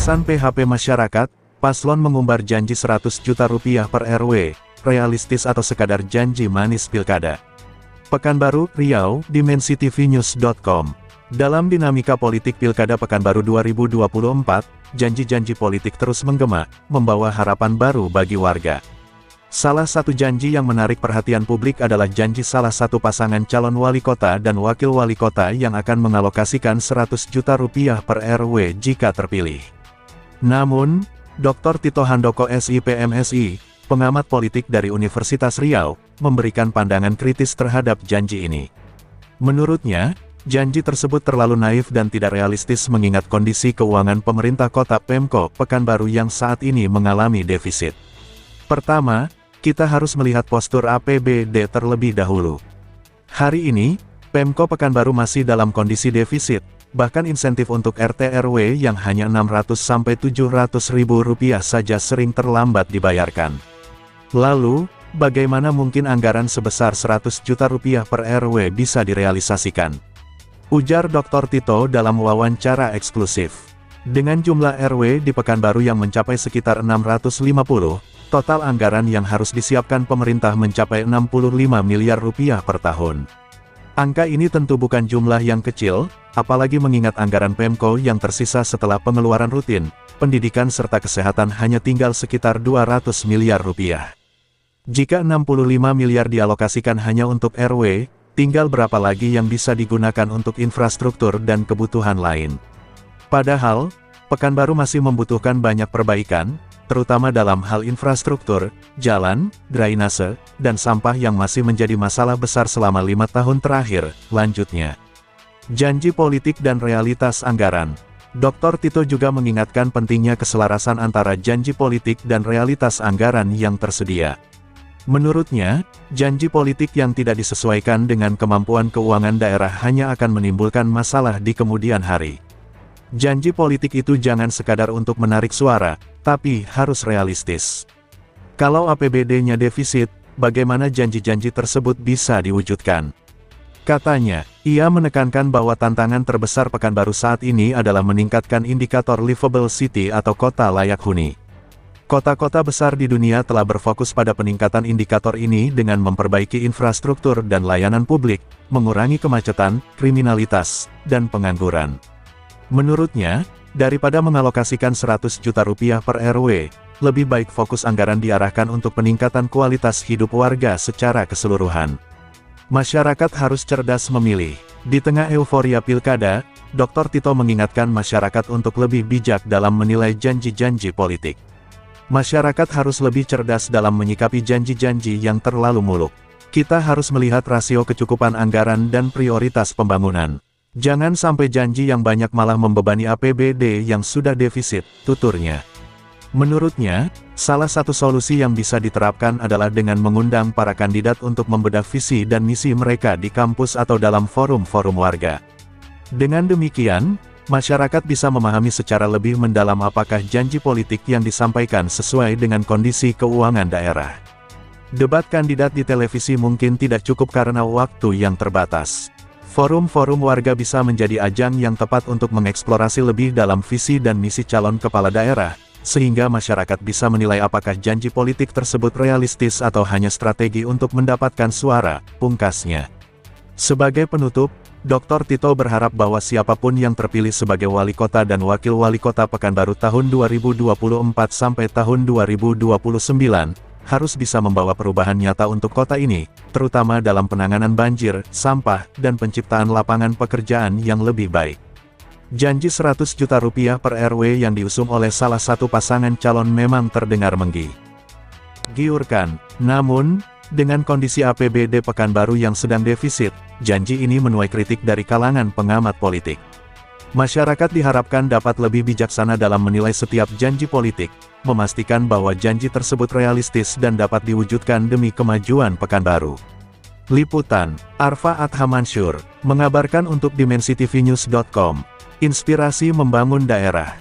Alasan PHP masyarakat, paslon mengumbar janji 100 juta rupiah per RW, realistis atau sekadar janji manis pilkada. Pekanbaru, Riau, dimensitv.news.com. Dalam dinamika politik pilkada Pekanbaru 2024, janji-janji politik terus menggema, membawa harapan baru bagi warga. Salah satu janji yang menarik perhatian publik adalah janji salah satu pasangan calon wali kota dan wakil wali kota yang akan mengalokasikan 100 juta rupiah per RW jika terpilih. Namun, Dr. Tito Handoko SIPMSI, pengamat politik dari Universitas Riau, memberikan pandangan kritis terhadap janji ini. Menurutnya, janji tersebut terlalu naif dan tidak realistis mengingat kondisi keuangan pemerintah kota Pemko Pekanbaru yang saat ini mengalami defisit. Pertama, kita harus melihat postur APBD terlebih dahulu. Hari ini, Pemko Pekanbaru masih dalam kondisi defisit, bahkan insentif untuk RT/RW yang hanya Rp600–700.000 saja sering terlambat dibayarkan. Lalu, bagaimana mungkin anggaran sebesar 100 juta rupiah per RW bisa direalisasikan? Ujar Dr. Tito dalam wawancara eksklusif. Dengan jumlah RW di Pekanbaru yang mencapai sekitar 650, total anggaran yang harus disiapkan pemerintah mencapai 65 miliar rupiah per tahun. Angka ini tentu bukan jumlah yang kecil, apalagi mengingat anggaran Pemko yang tersisa setelah pengeluaran rutin, pendidikan serta kesehatan hanya tinggal sekitar 200 miliar rupiah. Jika 65 miliar dialokasikan hanya untuk RW, tinggal berapa lagi yang bisa digunakan untuk infrastruktur dan kebutuhan lain. Padahal, Pekanbaru masih membutuhkan banyak perbaikan, terutama dalam hal infrastruktur, jalan, drainase, dan sampah yang masih menjadi masalah besar selama 5 tahun terakhir. Lanjutnya, janji politik dan realitas anggaran. Dr. Tito juga mengingatkan pentingnya keselarasan antara janji politik dan realitas anggaran yang tersedia. Menurutnya, janji politik yang tidak disesuaikan dengan kemampuan keuangan daerah hanya akan menimbulkan masalah di kemudian hari. Janji politik itu jangan sekadar untuk menarik suara, tapi harus realistis. Kalau APBD-nya defisit, bagaimana janji-janji tersebut bisa diwujudkan? Katanya, ia menekankan bahwa tantangan terbesar Pekanbaru saat ini adalah meningkatkan indikator livable city atau kota layak huni. Kota-kota besar di dunia telah berfokus pada peningkatan indikator ini dengan memperbaiki infrastruktur dan layanan publik, mengurangi kemacetan, kriminalitas, dan pengangguran. Menurutnya, daripada mengalokasikan 100 juta rupiah per RW, lebih baik fokus anggaran diarahkan untuk peningkatan kualitas hidup warga secara keseluruhan. Masyarakat harus cerdas memilih. Di tengah euforia pilkada, Dr. Tito mengingatkan masyarakat untuk lebih bijak dalam menilai janji-janji politik. Masyarakat harus lebih cerdas dalam menyikapi janji-janji yang terlalu muluk. Kita harus melihat rasio kecukupan anggaran dan prioritas pembangunan. Jangan sampai janji yang banyak malah membebani APBD yang sudah defisit, tuturnya. Menurutnya, salah satu solusi yang bisa diterapkan adalah dengan mengundang para kandidat untuk membedah visi dan misi mereka di kampus atau dalam forum-forum warga. Dengan demikian, masyarakat bisa memahami secara lebih mendalam apakah janji politik yang disampaikan sesuai dengan kondisi keuangan daerah. Debat kandidat di televisi mungkin tidak cukup karena waktu yang terbatas. Forum-forum warga bisa menjadi ajang yang tepat untuk mengeksplorasi lebih dalam visi dan misi calon kepala daerah, sehingga masyarakat bisa menilai apakah janji politik tersebut realistis atau hanya strategi untuk mendapatkan suara, pungkasnya. Sebagai penutup, Dr. Tito berharap bahwa siapapun yang terpilih sebagai wali kota dan wakil wali kota Pekanbaru tahun 2024 sampai tahun 2029, harus bisa membawa perubahan nyata untuk kota ini, terutama dalam penanganan banjir, sampah, dan penciptaan lapangan pekerjaan yang lebih baik. Janji 100 juta rupiah per RW yang diusung oleh salah satu pasangan calon memang terdengar menggiurkan. Namun, dengan kondisi APBD Pekanbaru yang sedang defisit, janji ini menuai kritik dari kalangan pengamat politik. Masyarakat diharapkan dapat lebih bijaksana dalam menilai setiap janji politik, memastikan bahwa janji tersebut realistis dan dapat diwujudkan demi kemajuan Pekanbaru. Liputan, Arfa Adha Mansur, mengabarkan untuk dimensitv.news.com. Inspirasi membangun daerah.